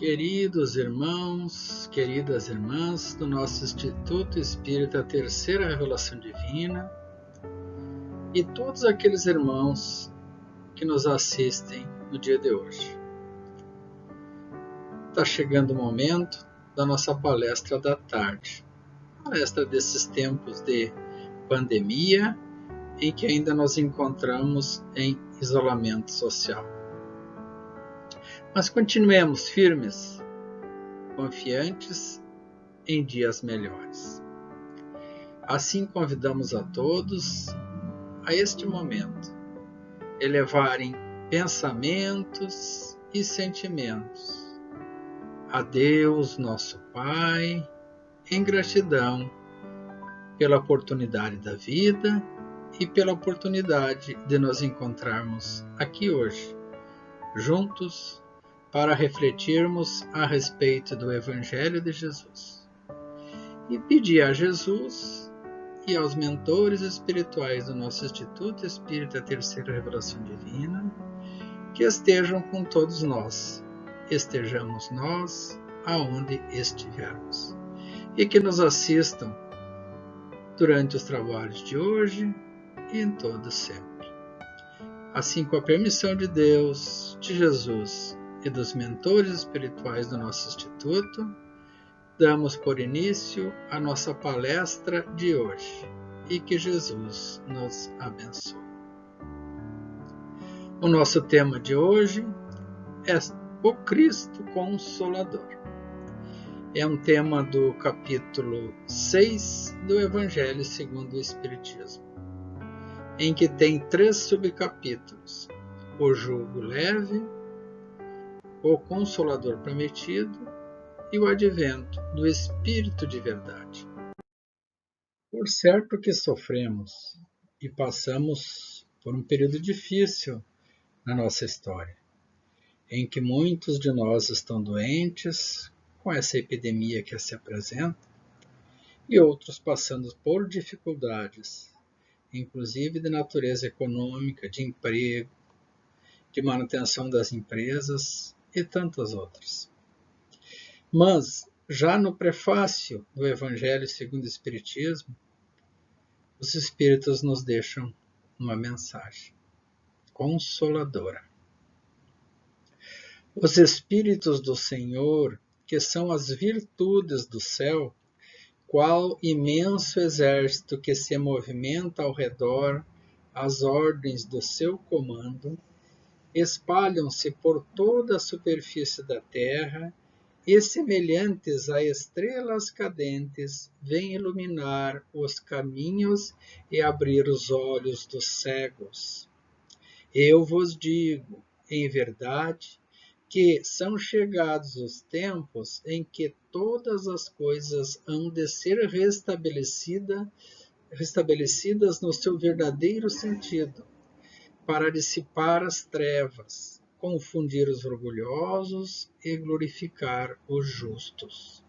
Queridos irmãos, queridas irmãs do nosso Instituto Espírita Terceira Revelação Divina e todos aqueles irmãos que nos assistem no dia de hoje. Está chegando o momento da nossa palestra da tarde, palestra desses tempos de pandemia em que ainda nos encontramos em isolamento social. Mas continuemos firmes, confiantes em dias melhores. Assim convidamos a todos a este momento elevarem pensamentos e sentimentos a Deus, nosso Pai, em gratidão pela oportunidade da vida e pela oportunidade de nos encontrarmos aqui hoje, juntos, para refletirmos a respeito do Evangelho de Jesus e pedir a Jesus e aos mentores espirituais do nosso Instituto Espírita Terceira Revelação Divina que estejam com todos nós, estejamos nós aonde estivermos, e que nos assistam durante os trabalhos de hoje e em todo sempre. Assim, com a permissão de Deus, de Jesus e dos mentores espirituais do nosso Instituto, damos por início a nossa palestra de hoje e que Jesus nos abençoe. O nosso tema de hoje é o Cristo Consolador. É um tema do capítulo 6 do Evangelho segundo o Espiritismo, em que tem 3 subcapítulos: o jugo leve, o Consolador prometido e o advento do Espírito de verdade. Por certo que sofremos e passamos por um período difícil na nossa história, em que muitos de nós estão doentes com essa epidemia que se apresenta e outros passando por dificuldades, inclusive de natureza econômica, de emprego, de manutenção das empresas e tantas outras. Mas, já no prefácio do Evangelho segundo o Espiritismo, os Espíritos nos deixam uma mensagem consoladora. Os Espíritos do Senhor, que são as virtudes do céu, qual imenso exército que se movimenta ao redor às ordens do seu comando, espalham-se por toda a superfície da terra e, semelhantes a estrelas cadentes, vêm iluminar os caminhos e abrir os olhos dos cegos. Eu vos digo, em verdade, que são chegados os tempos em que todas as coisas hão de ser restabelecidas no seu verdadeiro sentido, para dissipar as trevas, confundir os orgulhosos e glorificar os justos.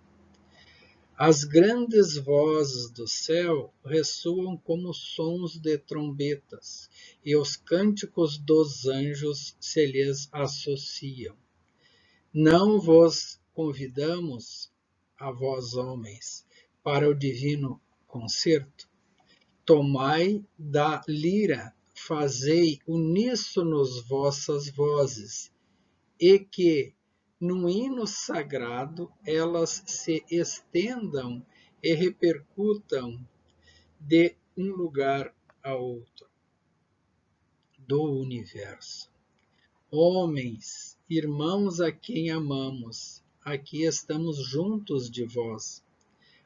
As grandes vozes do céu ressoam como sons de trombetas, e os cânticos dos anjos se lhes associam. Não vos convidamos, a vós homens, para o divino concerto? Tomai da lira, fazei uníssonos vossas vozes, e que, num hino sagrado, elas se estendam e repercutam de um lugar a outro do universo. Homens, irmãos a quem amamos, aqui estamos juntos de vós.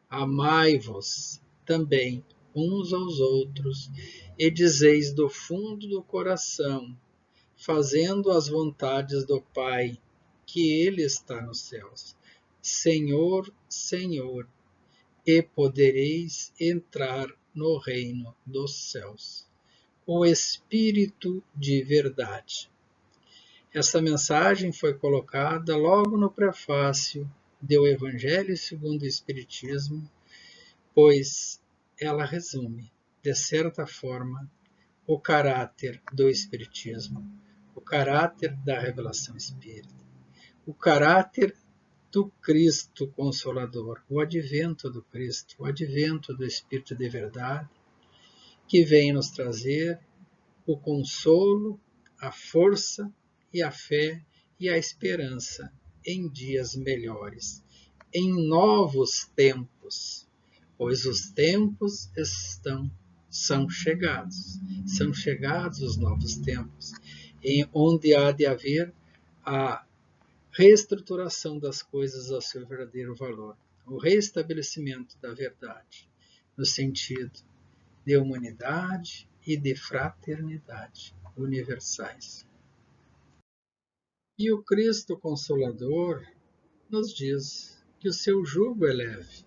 Amai-vos também uns aos outros, e dizeis do fundo do coração, fazendo as vontades do Pai, que Ele está nos céus. Senhor, Senhor, e podereis entrar no reino dos céus. O Espírito de verdade. Essa mensagem foi colocada logo no prefácio do Evangelho segundo o Espiritismo, pois ela resume, de certa forma, o caráter do Espiritismo, o caráter da revelação espírita, o caráter do Cristo Consolador, o advento do Cristo, o advento do Espírito de verdade, que vem nos trazer o consolo, a força e a fé e a esperança em dias melhores, em novos tempos, pois os tempos são chegados os novos tempos, em onde há de haver a reestruturação das coisas ao seu verdadeiro valor, o restabelecimento da verdade, no sentido de humanidade e de fraternidade universais. E o Cristo Consolador nos diz que o seu jugo é leve.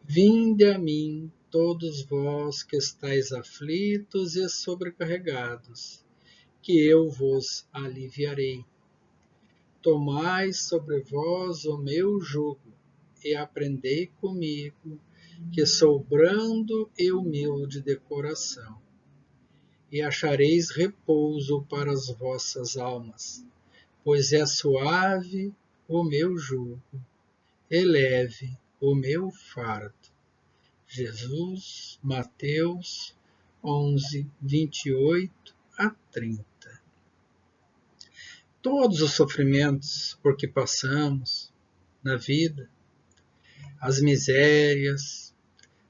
Vinde a mim, todos vós que estáis aflitos e sobrecarregados, que eu vos aliviarei. Tomai sobre vós o meu jugo e aprendei comigo, que sou brando e humilde de coração, e achareis repouso para as vossas almas, pois é suave o meu jugo, e leve o meu fardo. Jesus, Mateus 11, 28 a 30. Todos os sofrimentos por que passamos na vida, as misérias,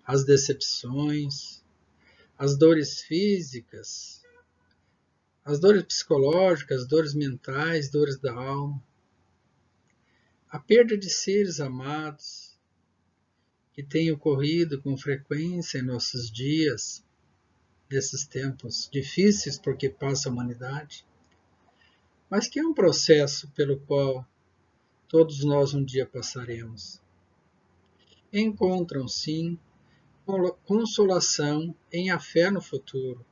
as decepções, as dores físicas, as dores psicológicas, as dores mentais, dores da alma, a perda de seres amados que tem ocorrido com frequência em nossos dias, desses tempos difíceis porque passa a humanidade, mas que é um processo pelo qual todos nós um dia passaremos. Encontram, sim, consolação em a fé no futuro,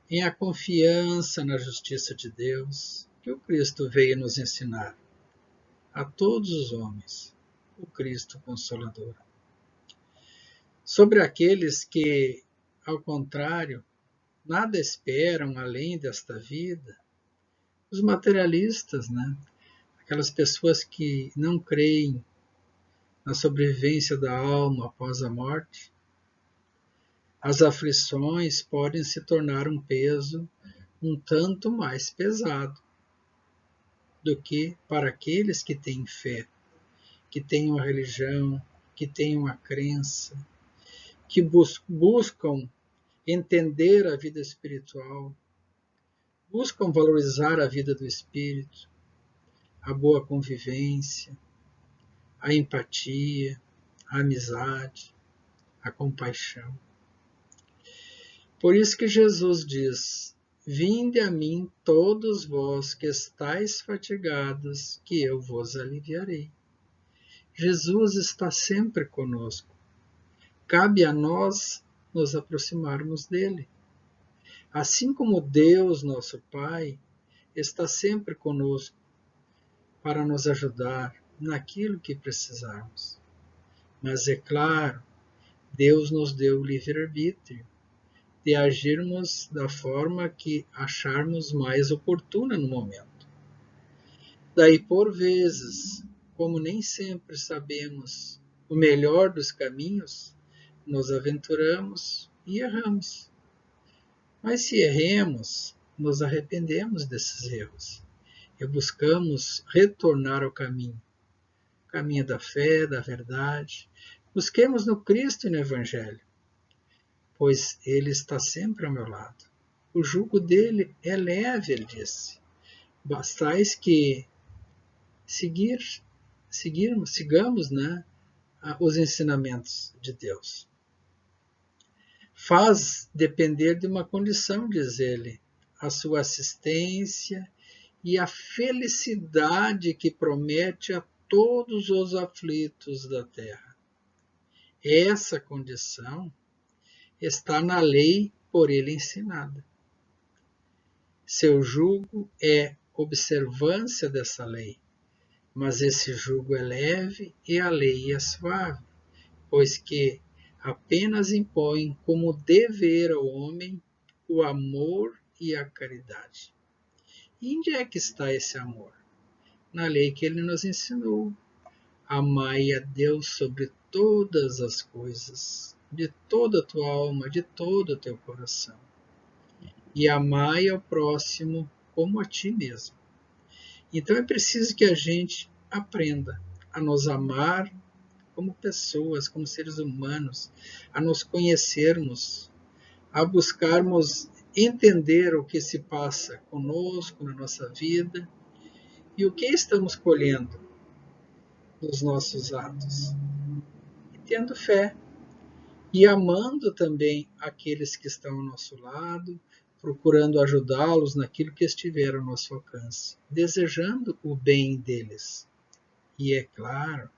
em a confiança na justiça de Deus, que o Cristo veio nos ensinar a todos os homens, o Cristo Consolador. Sobre aqueles que, ao contrário, nada esperam além desta vida, os materialistas, aquelas pessoas que não creem na sobrevivência da alma após a morte, as aflições podem se tornar um peso um tanto mais pesado do que para aqueles que têm fé, que têm uma religião, que têm uma crença, que buscam entender a vida espiritual, buscam valorizar a vida do espírito, a boa convivência, a empatia, a amizade, a compaixão. Por isso que Jesus diz: vinde a mim todos vós que estáis fatigados, que eu vos aliviarei. Jesus está sempre conosco. Cabe a nós nos aproximarmos dele. Assim como Deus, nosso Pai, está sempre conosco para nos ajudar naquilo que precisarmos. Mas é claro, Deus nos deu o livre-arbítrio de agirmos da forma que acharmos mais oportuna no momento. Daí, por vezes, como nem sempre sabemos o melhor dos caminhos, nos aventuramos e erramos. Mas se erremos, nos arrependemos desses erros e buscamos retornar ao caminho da fé, da verdade. Busquemos no Cristo e no Evangelho, pois Ele está sempre ao meu lado. O jugo dele é leve, ele disse. Bastais que sigamos os ensinamentos de Deus. Faz depender de uma condição, diz ele, a sua assistência e a felicidade que promete a todos os aflitos da terra. Essa condição está na lei por ele ensinada. Seu jugo é observância dessa lei, mas esse jugo é leve e a lei é suave, pois que apenas impõe como dever ao homem o amor e a caridade. E onde é que está esse amor? na lei que ele nos ensinou. Amai a Deus sobre todas as coisas, de toda a tua alma, de todo o teu coração. E amai ao próximo como a ti mesmo. Então é preciso que a gente aprenda a nos amar como pessoas, como seres humanos, a nos conhecermos, a buscarmos entender o que se passa conosco na nossa vida e o que estamos colhendo dos nossos atos. E tendo fé e amando também aqueles que estão ao nosso lado, procurando ajudá-los naquilo que estiver ao nosso alcance, desejando o bem deles. E é claro,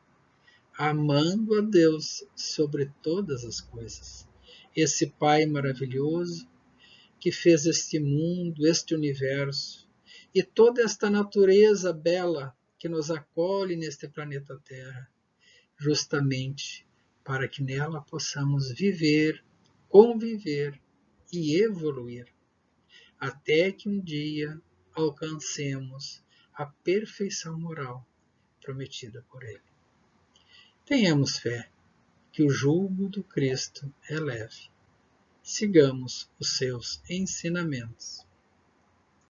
amando a Deus sobre todas as coisas. Esse Pai maravilhoso que fez este mundo, este universo e toda esta natureza bela que nos acolhe neste planeta Terra, justamente para que nela possamos viver, conviver e evoluir, até que um dia alcancemos a perfeição moral prometida por Ele. Tenhamos fé que o jugo do Cristo é leve. Sigamos os seus ensinamentos.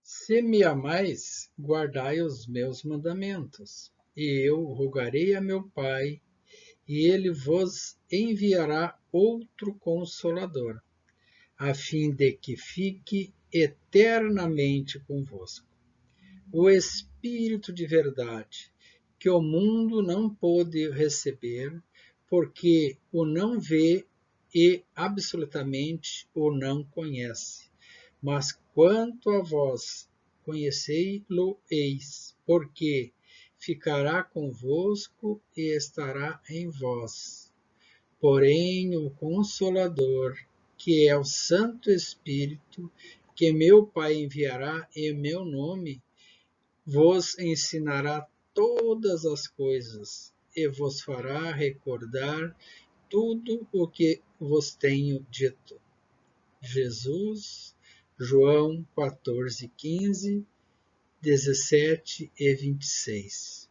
Se me amais, guardai os meus mandamentos, e eu rogarei a meu Pai, e ele vos enviará outro Consolador, a fim de que fique eternamente convosco. O Espírito de verdade, que o mundo não pôde receber, porque o não vê e absolutamente o não conhece. Mas quanto a vós, conhecei-lo-eis, porque ficará convosco e estará em vós. Porém, o Consolador, que é o Santo Espírito, que meu Pai enviará em meu nome, vos ensinará todas as coisas e vos fará recordar tudo o que vos tenho dito. Jesus, João 14, 15, 17 e 26.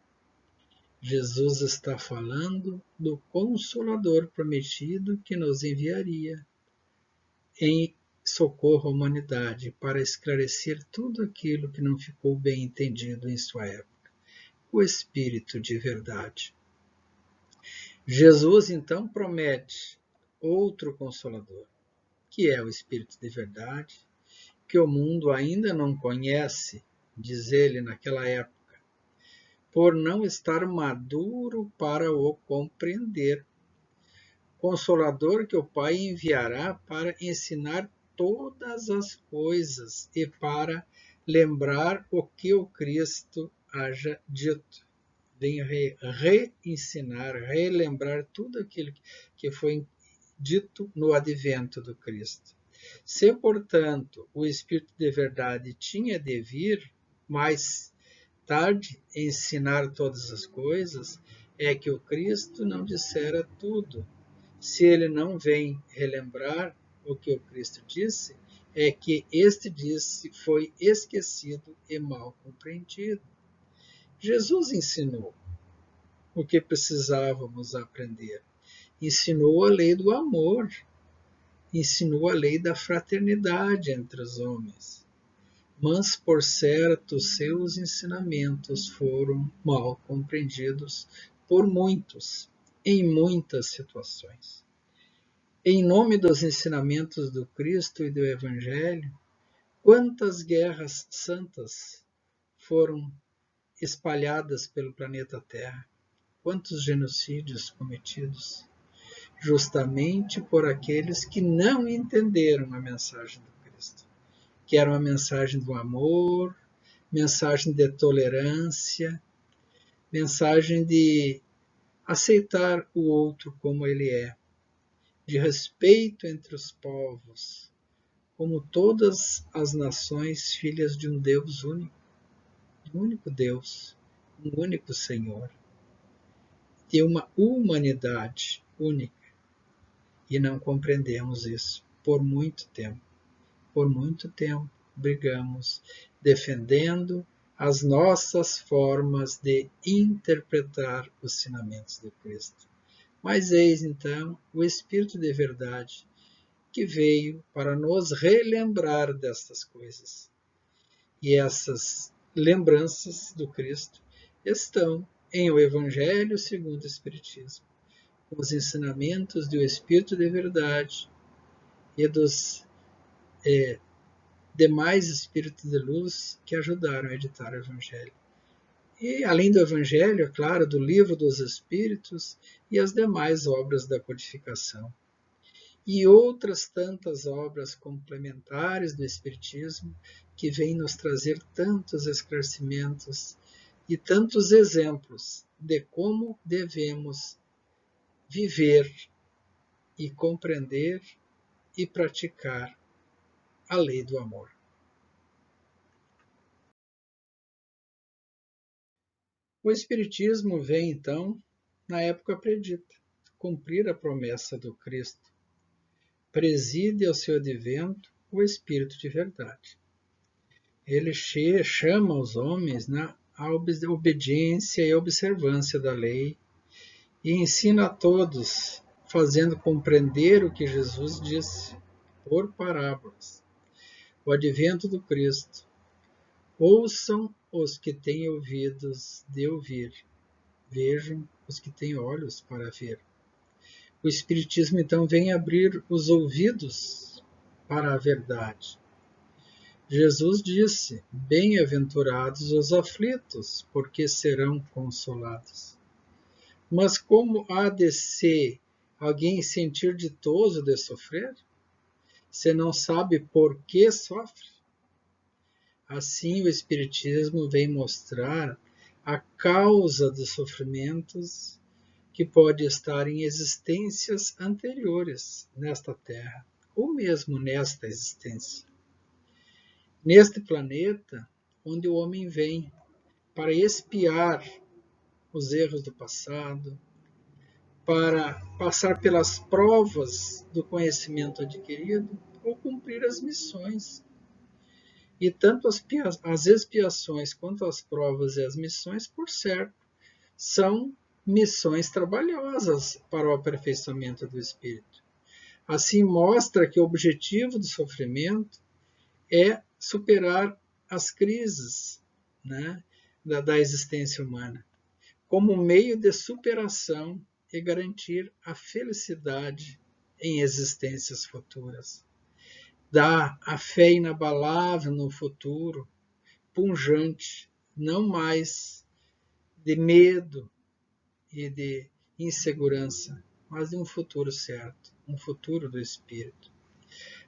Jesus está falando do Consolador prometido que nos enviaria em socorro à humanidade para esclarecer tudo aquilo que não ficou bem entendido em sua época. O Espírito de verdade. Jesus então promete outro Consolador, que é o Espírito de verdade, que o mundo ainda não conhece, diz ele naquela época, por não estar maduro para o compreender. Consolador que o Pai enviará para ensinar todas as coisas e para lembrar o que o Cristo haja dito. Vem reensinar, relembrar tudo aquilo que foi dito no advento do Cristo. Se, portanto, o Espírito de verdade tinha de vir mais tarde ensinar todas as coisas, é que o Cristo não dissera tudo. Se ele não vem relembrar o que o Cristo disse, é que este disse foi esquecido e mal compreendido. Jesus ensinou o que precisávamos aprender. Ensinou a lei do amor, ensinou a lei da fraternidade entre os homens. Mas, por certo, seus ensinamentos foram mal compreendidos por muitos, em muitas situações. Em nome dos ensinamentos do Cristo e do Evangelho, quantas guerras santas foram espalhadas pelo planeta Terra, quantos genocídios cometidos, justamente por aqueles que não entenderam a mensagem do Cristo, que era uma mensagem do amor, mensagem de tolerância, mensagem de aceitar o outro como ele é, de respeito entre os povos, como todas as nações filhas de um Deus único, um único Deus, um único Senhor, e uma humanidade única. E não compreendemos isso por muito tempo. Por muito tempo brigamos, defendendo as nossas formas de interpretar os ensinamentos de Cristo. Mas eis então o Espírito de verdade que veio para nos relembrar destas coisas. E essas lembranças do Cristo estão em o Evangelho segundo o Espiritismo, com os ensinamentos do Espírito de verdade e dos demais Espíritos de luz que ajudaram a editar o Evangelho. E, além do Evangelho, é claro, do Livro dos Espíritos e as demais obras da codificação. E outras tantas obras complementares do Espiritismo que vêm nos trazer tantos esclarecimentos e tantos exemplos de como devemos viver e compreender e praticar a lei do amor. O Espiritismo vem, então, na época predita, cumprir a promessa do Cristo. Preside ao seu advento o Espírito de verdade. Ele chama os homens à obediência e observância da lei e ensina a todos, fazendo compreender o que Jesus disse, por parábolas. O advento do Cristo. Ouçam os que têm ouvidos de ouvir, vejam os que têm olhos para ver. O Espiritismo, então, vem abrir os ouvidos para a verdade. Jesus disse: bem-aventurados os aflitos, porque serão consolados. Mas como há de se alguém sentir ditoso de sofrer, se não sabe por que sofre? Assim, o Espiritismo vem mostrar a causa dos sofrimentos que pode estar em existências anteriores nesta Terra, ou mesmo nesta existência. Neste planeta, onde o homem vem para expiar os erros do passado, para passar pelas provas do conhecimento adquirido ou cumprir as missões. E tanto as expiações quanto as provas e as missões, por certo, são missões trabalhosas para o aperfeiçoamento do espírito. Assim, mostra que o objetivo do sofrimento é superar as crises, né, da existência humana, como meio de superação e garantir a felicidade em existências futuras. Dá a fé inabalável no futuro, pungente, não mais de medo e de insegurança, mas de um futuro certo, um futuro do Espírito.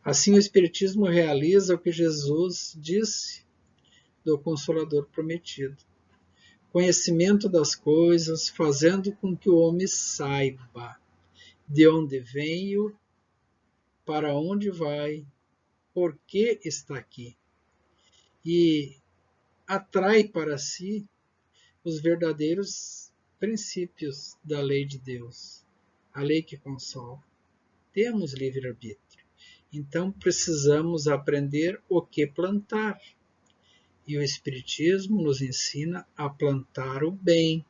Assim, o Espiritismo realiza o que Jesus disse do Consolador prometido. Conhecimento das coisas, fazendo com que o homem saiba de onde veio, para onde vai, por que está aqui. E atrai para si os verdadeiros princípios da lei de Deus, a lei que consola. Temos livre-arbítrio. Então precisamos aprender o que plantar. E o Espiritismo nos ensina a plantar o bem,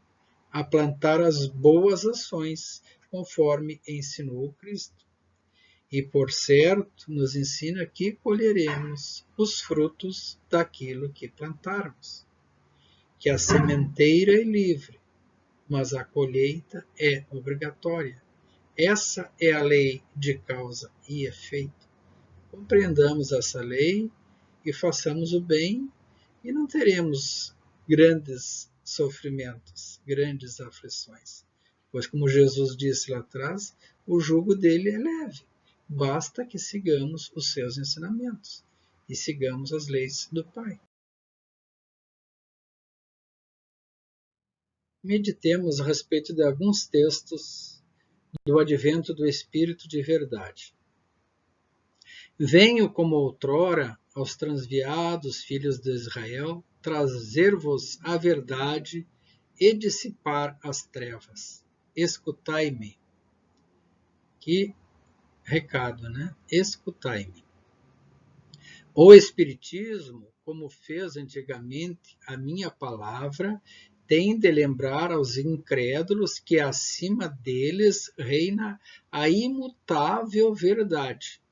a plantar as boas ações, conforme ensinou o Cristo. E, por certo, nos ensina que colheremos os frutos daquilo que plantarmos. Que a sementeira é livre, mas a colheita é obrigatória. Essa é a lei de causa e efeito. Compreendamos essa lei e façamos o bem e não teremos grandes sofrimentos, grandes aflições. Pois, como Jesus disse lá atrás, o jugo dele é leve. Basta que sigamos os seus ensinamentos e sigamos as leis do Pai. Meditemos a respeito de alguns textos do advento do Espírito de verdade. Venho como outrora aos transviados filhos de Israel trazer-vos a verdade e dissipar as trevas. Escutai-me. Que recado, né? Escutai-me. O Espiritismo, como fez antigamente a minha palavra, tem de lembrar aos incrédulos que acima deles reina a imutável verdade,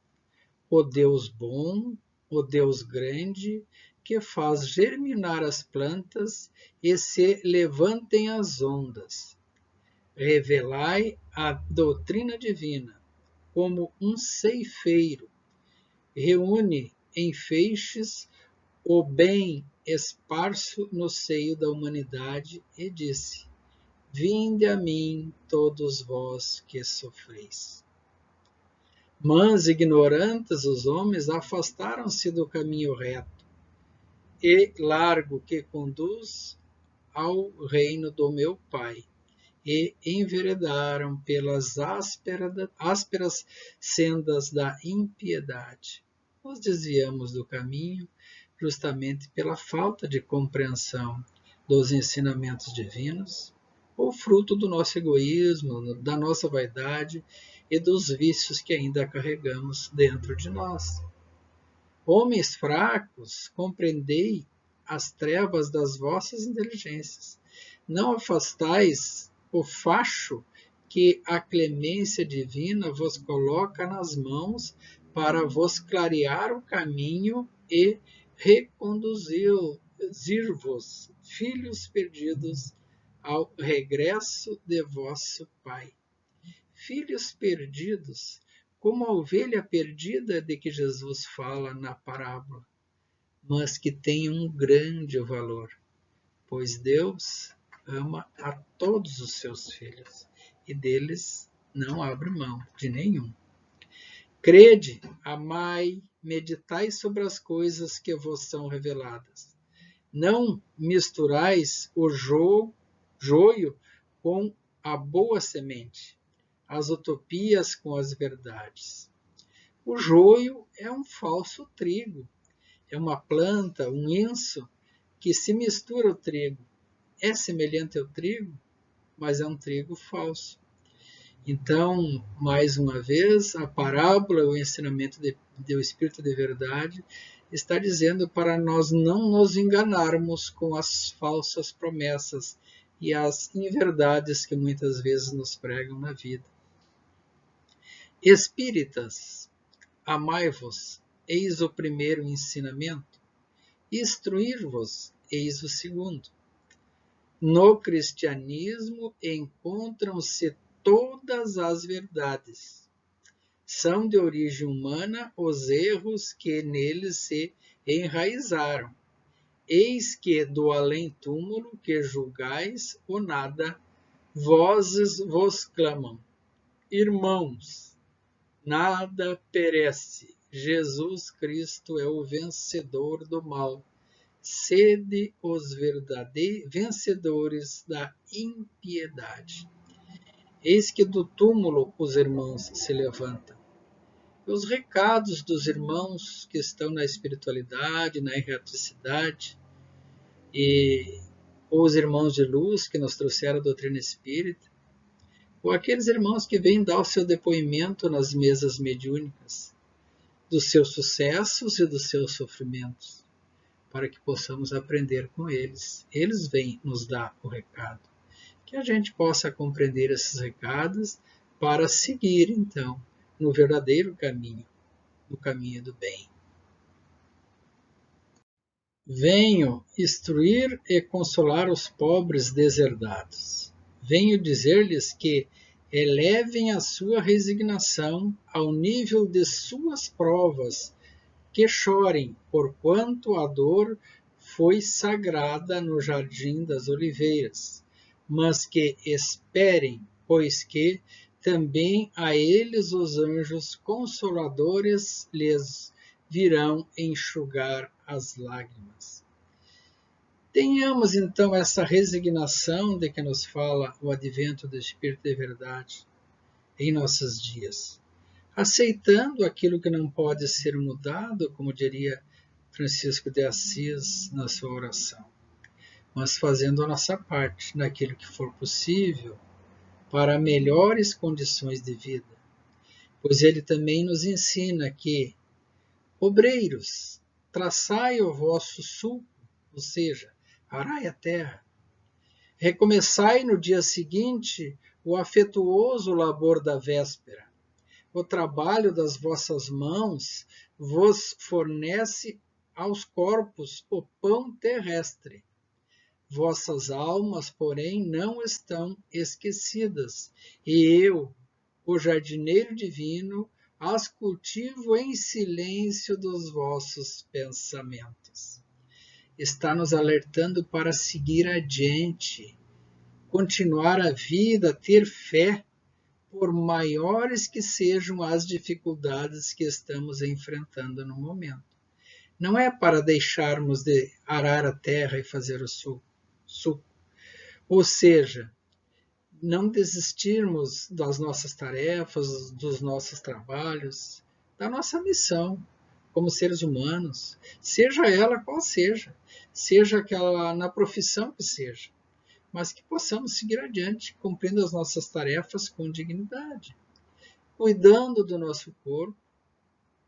o Deus bom, o Deus grande, que faz germinar as plantas e se levantem as ondas. Revelai a doutrina divina como um ceifeiro, reúne em feixes o bem esparso no seio da humanidade e disse: Vinde a mim, todos vós que sofreis. Mas ignorantes os homens afastaram-se do caminho reto e largo que conduz ao reino do meu Pai, e enveredaram pelas ásperas sendas da impiedade. Nos desviamos do caminho justamente pela falta de compreensão dos ensinamentos divinos, ou fruto do nosso egoísmo, da nossa vaidade e dos vícios que ainda carregamos dentro de nós. Homens fracos, compreendei as trevas das vossas inteligências. Não afastais o facho que a clemência divina vos coloca nas mãos para vos clarear o caminho e reconduzir-vos, filhos perdidos, ao regresso de vosso Pai. Filhos perdidos, como a ovelha perdida de que Jesus fala na parábola, mas que tem um grande valor, pois Deus ama a todos os seus filhos e deles não abre mão de nenhum. Crede, amai, meditai sobre as coisas que vos são reveladas. Não misturais o joio com a boa semente, as utopias com as verdades. O joio é um falso trigo, é uma planta, um enso, que se mistura ao trigo. É semelhante ao trigo, mas é um trigo falso. Então, mais uma vez, a parábola, o ensinamento do Espírito de Verdade, está dizendo para nós não nos enganarmos com as falsas promessas e as inverdades que muitas vezes nos pregam na vida. Espíritas, amai-vos, eis o primeiro ensinamento. Instruir-vos, eis o segundo. No cristianismo encontram-se todas as verdades. São de origem humana os erros que neles se enraizaram. Eis que do além-túmulo que julgais o nada, vozes vos clamam. Irmãos, nada perece. Jesus Cristo é o vencedor do mal. Sede os verdadeiros vencedores da impiedade. Eis que do túmulo os irmãos se levantam. Os recados dos irmãos que estão na espiritualidade, na erraticidade, e os irmãos de luz que nos trouxeram a doutrina espírita, ou aqueles irmãos que vêm dar o seu depoimento nas mesas mediúnicas, dos seus sucessos e dos seus sofrimentos, para que possamos aprender com eles. Eles vêm nos dar o recado. Que a gente possa compreender esses recados para seguir, então, no verdadeiro caminho, no caminho do bem. Venho instruir e consolar os pobres deserdados. Venho dizer-lhes que elevem a sua resignação ao nível de suas provas, que chorem, porquanto a dor foi sagrada no jardim das oliveiras, mas que esperem, pois que também a eles os anjos consoladores lhes virão enxugar as lágrimas. Tenhamos então essa resignação de que nos fala o advento do Espírito de Verdade em nossos dias, aceitando aquilo que não pode ser mudado, como diria Francisco de Assis na sua oração, mas fazendo a nossa parte naquilo que for possível para melhores condições de vida, pois ele também nos ensina que obreiros traçai o vosso sulco, ou seja, arai a terra. Recomeçai no dia seguinte o afetuoso labor da véspera. O trabalho das vossas mãos vos fornece aos corpos o pão terrestre. Vossas almas, porém, não estão esquecidas, e eu, o jardineiro divino, as cultivo em silêncio dos vossos pensamentos. Está nos alertando para seguir adiante, continuar a vida, ter fé, por maiores que sejam as dificuldades que estamos enfrentando no momento. Não é para deixarmos de arar a terra e fazer o suco. Ou seja, não desistirmos das nossas tarefas, dos nossos trabalhos, da nossa missão como seres humanos, seja ela qual seja aquela na profissão que seja, mas que possamos seguir adiante, cumprindo as nossas tarefas com dignidade, cuidando do nosso corpo,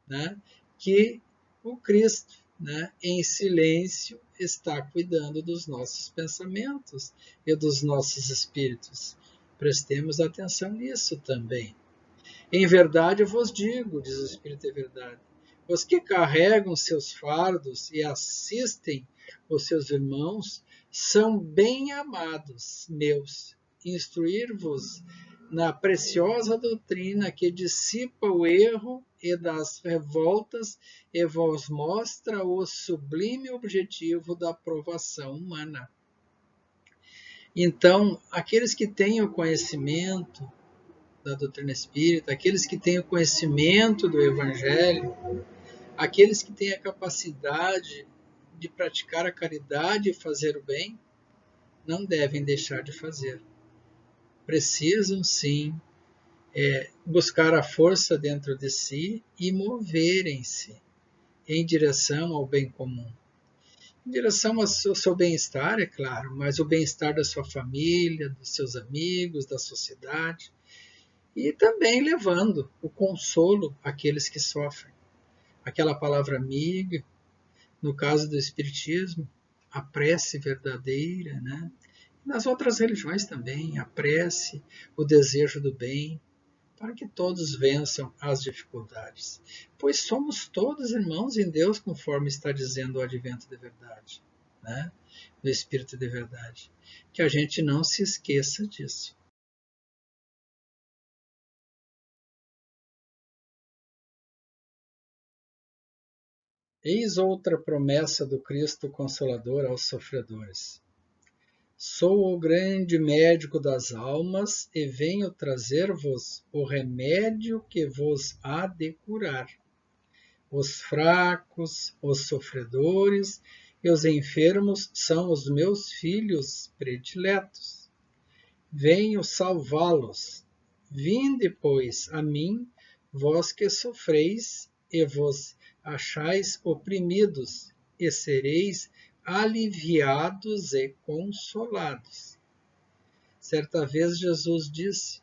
né, que o Cristo, né, em silêncio, está cuidando dos nossos pensamentos e dos nossos espíritos. Prestemos atenção nisso também. Em verdade eu vos digo, diz o Espírito de Verdade, os que carregam seus fardos e assistem os seus irmãos são bem amados meus. Instruir-vos na preciosa doutrina que dissipa o erro e das revoltas e vos mostra o sublime objetivo da aprovação humana. Então, aqueles que têm o conhecimento da doutrina espírita, aqueles que têm o conhecimento do Evangelho, aqueles que têm a capacidade de praticar a caridade e fazer o bem, não devem deixar de fazer. Precisam, sim, buscar a força dentro de si e moverem-se em direção ao bem comum. Em direção ao seu bem-estar, é claro, mas o bem-estar da sua família, dos seus amigos, da sociedade, e também levando o consolo àqueles que sofrem. Aquela palavra amiga, no caso do Espiritismo, a prece verdadeira, né? Nas outras religiões também, a prece, o desejo do bem, para que todos vençam as dificuldades. Pois somos todos irmãos em Deus, conforme está dizendo o Advento de Verdade, né? Do Espírito de Verdade. Que a gente não se esqueça disso. Eis outra promessa do Cristo Consolador aos sofredores. Sou o grande médico das almas e venho trazer-vos o remédio que vos há de curar. Os fracos, os sofredores e os enfermos são os meus filhos prediletos. Venho salvá-los. Vinde, pois, a mim, vós que sofreis e vos achais oprimidos, e sereis aliviados e consolados. Certa vez Jesus disse: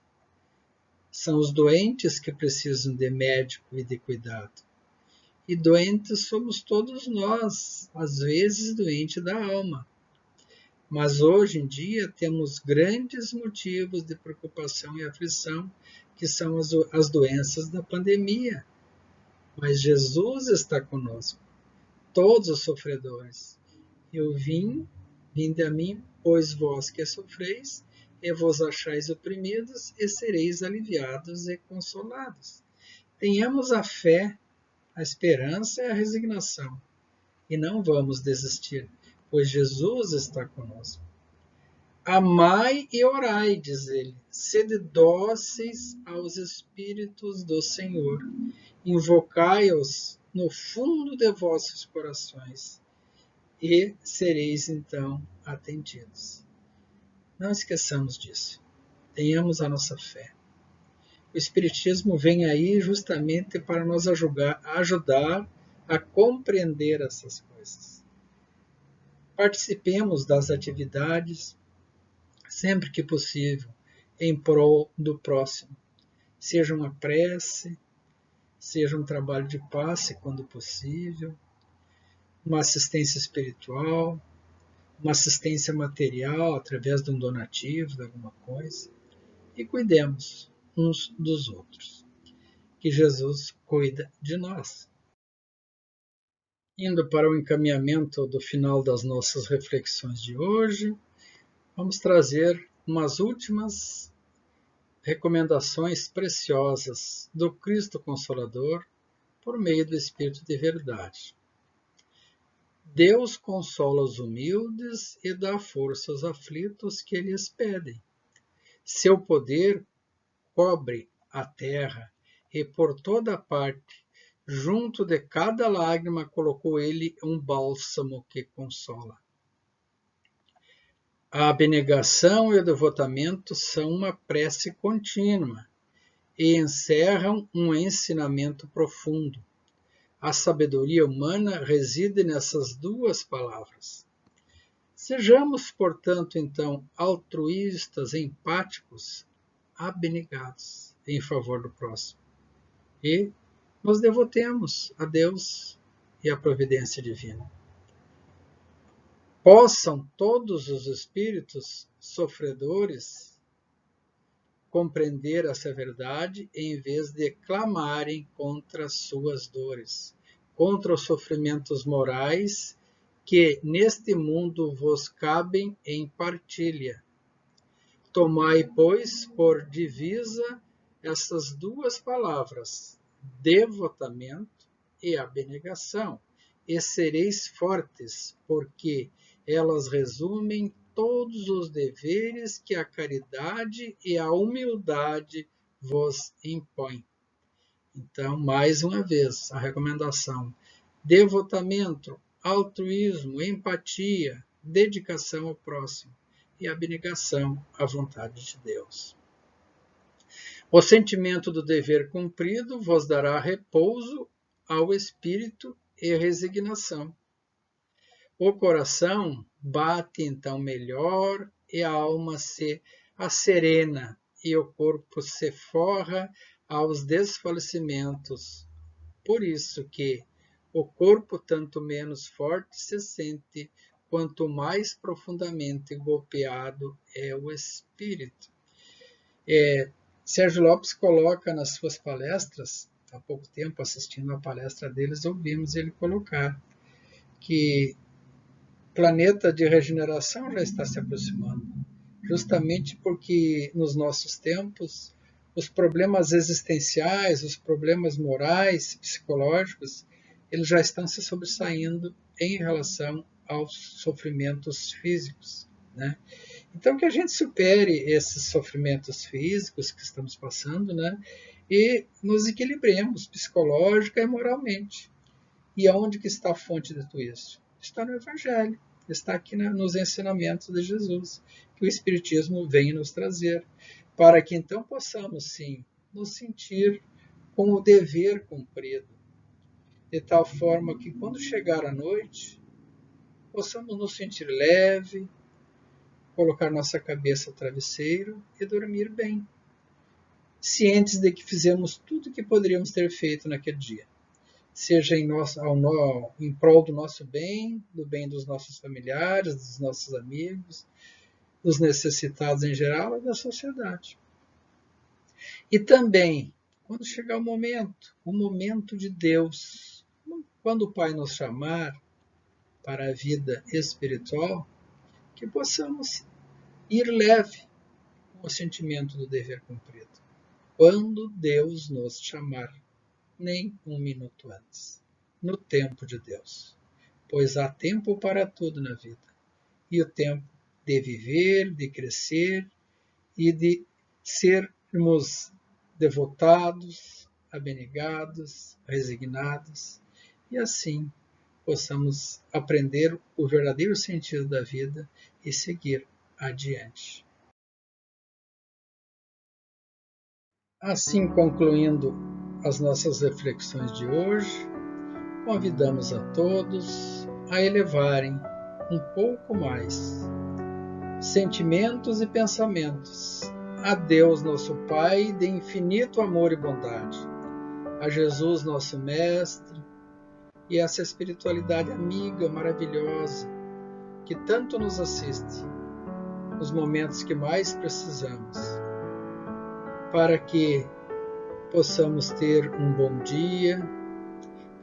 são os doentes que precisam de médico e de cuidado. E doentes somos todos nós, às vezes doentes da alma. Mas hoje em dia temos grandes motivos de preocupação e aflição, que são as doenças da pandemia. Mas Jesus está conosco, todos os sofredores. Eu vinde a mim, pois vós que sofreis, e vos achais oprimidos, e sereis aliviados e consolados. Tenhamos a fé, a esperança e a resignação, e não vamos desistir, pois Jesus está conosco. Amai e orai, diz ele, sede dóceis aos Espíritos do Senhor, invocai-os no fundo de vossos corações, e sereis então atendidos. Não esqueçamos disso. Tenhamos a nossa fé. O Espiritismo vem aí justamente para nos ajudar a compreender essas coisas. Participemos das atividades sempre que possível em prol do próximo. Seja uma prece, seja um trabalho de passe quando possível, uma assistência espiritual, uma assistência material através de um donativo, de alguma coisa, e cuidemos uns dos outros. Que Jesus cuida de nós. Indo para o encaminhamento do final das nossas reflexões de hoje, vamos trazer umas últimas recomendações preciosas do Cristo Consolador por meio do Espírito de Verdade. Deus consola os humildes e dá força aos aflitos que lhes pedem. Seu poder cobre a terra e por toda parte, junto de cada lágrima, colocou ele um bálsamo que consola. A abnegação e o devotamento são uma prece contínua e encerram um ensinamento profundo. A sabedoria humana reside nessas duas palavras. Sejamos, portanto, então, altruístas, empáticos, abnegados em favor do próximo e nos devotemos a Deus e à providência divina. Possam todos os espíritos sofredores compreender essa verdade em vez de clamarem contra suas dores, contra os sofrimentos morais que neste mundo vos cabem em partilha. Tomai, pois, por divisa essas duas palavras, devotamento e abnegação, e sereis fortes, porque elas resumem todos os deveres que a caridade e a humildade vos impõem. Então, mais uma vez, a recomendação: devotamento, altruísmo, empatia, dedicação ao próximo e abnegação à vontade de Deus. O sentimento do dever cumprido vos dará repouso ao espírito e resignação. O coração bate então melhor e a alma se asserena e o corpo se forra aos desfalecimentos. Por isso que o corpo tanto menos forte se sente, quanto mais profundamente golpeado é o espírito. Sérgio Lopes coloca nas suas palestras, há pouco tempo assistindo a palestra deles, ouvimos ele colocar que o planeta de regeneração já está se aproximando, justamente porque nos nossos tempos os problemas existenciais, os problemas morais, psicológicos, eles já estão se sobressaindo em relação aos sofrimentos físicos, né? Então, que a gente supere esses sofrimentos físicos que estamos passando, né? E nos equilibremos psicológica e moralmente. E aonde que está a fonte de tudo isso? Está no Evangelho, está aqui nos ensinamentos de Jesus, que o Espiritismo vem nos trazer, para que então possamos, sim, nos sentir com o dever cumprido, de tal forma que quando chegar a noite, possamos nos sentir leve, colocar nossa cabeça no travesseiro e dormir bem, cientes de que fizemos tudo o que poderíamos ter feito naquele dia, seja em prol do nosso bem, do bem dos nossos familiares, dos nossos amigos, dos necessitados em geral e da sociedade. E também, quando chegar o momento de Deus, quando o Pai nos chamar para a vida espiritual, que possamos ir leve com o sentimento do dever cumprido. Quando Deus nos chamar, nem um minuto antes, no tempo de Deus. Pois há tempo para tudo na vida. E o tempo de viver, de crescer e de sermos devotados, abnegados, resignados, e assim possamos aprender o verdadeiro sentido da vida e seguir adiante. Assim, concluindo as nossas reflexões de hoje, convidamos a todos a elevarem um pouco mais sentimentos e pensamentos a Deus nosso Pai de infinito amor e bondade, a Jesus nosso Mestre, e essa espiritualidade amiga, maravilhosa, que tanto nos assiste nos momentos que mais precisamos, para que possamos ter um bom dia,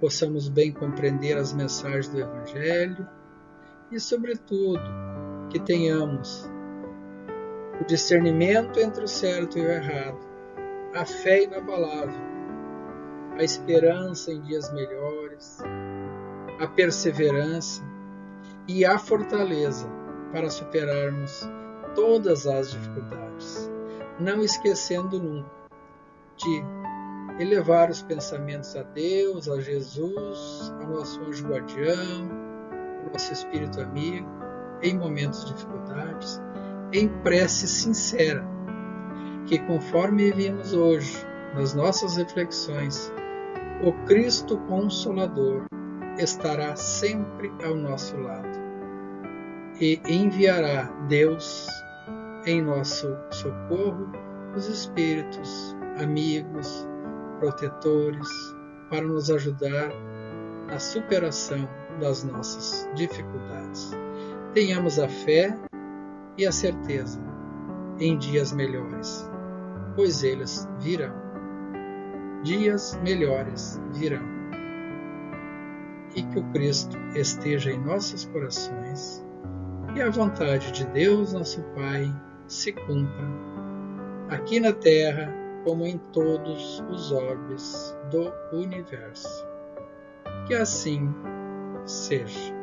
possamos bem compreender as mensagens do Evangelho e, sobretudo, que tenhamos o discernimento entre o certo e o errado, a fé inabalável, a esperança em dias melhores, a perseverança e a fortaleza para superarmos todas as dificuldades, não esquecendo nunca de elevar os pensamentos a Deus, a Jesus, ao nosso anjo guardião, ao nosso espírito amigo, em momentos de dificuldades, em prece sincera, que conforme vimos hoje nas nossas reflexões, o Cristo Consolador estará sempre ao nosso lado e enviará Deus em nosso socorro os espíritos amigos, protetores, para nos ajudar na superação das nossas dificuldades. Tenhamos a fé e a certeza em dias melhores, pois eles virão. Dias melhores virão. E que o Cristo esteja em nossos corações e a vontade de Deus, nosso Pai, se cumpra, aqui na terra como em todos os orbes do universo. Que assim seja.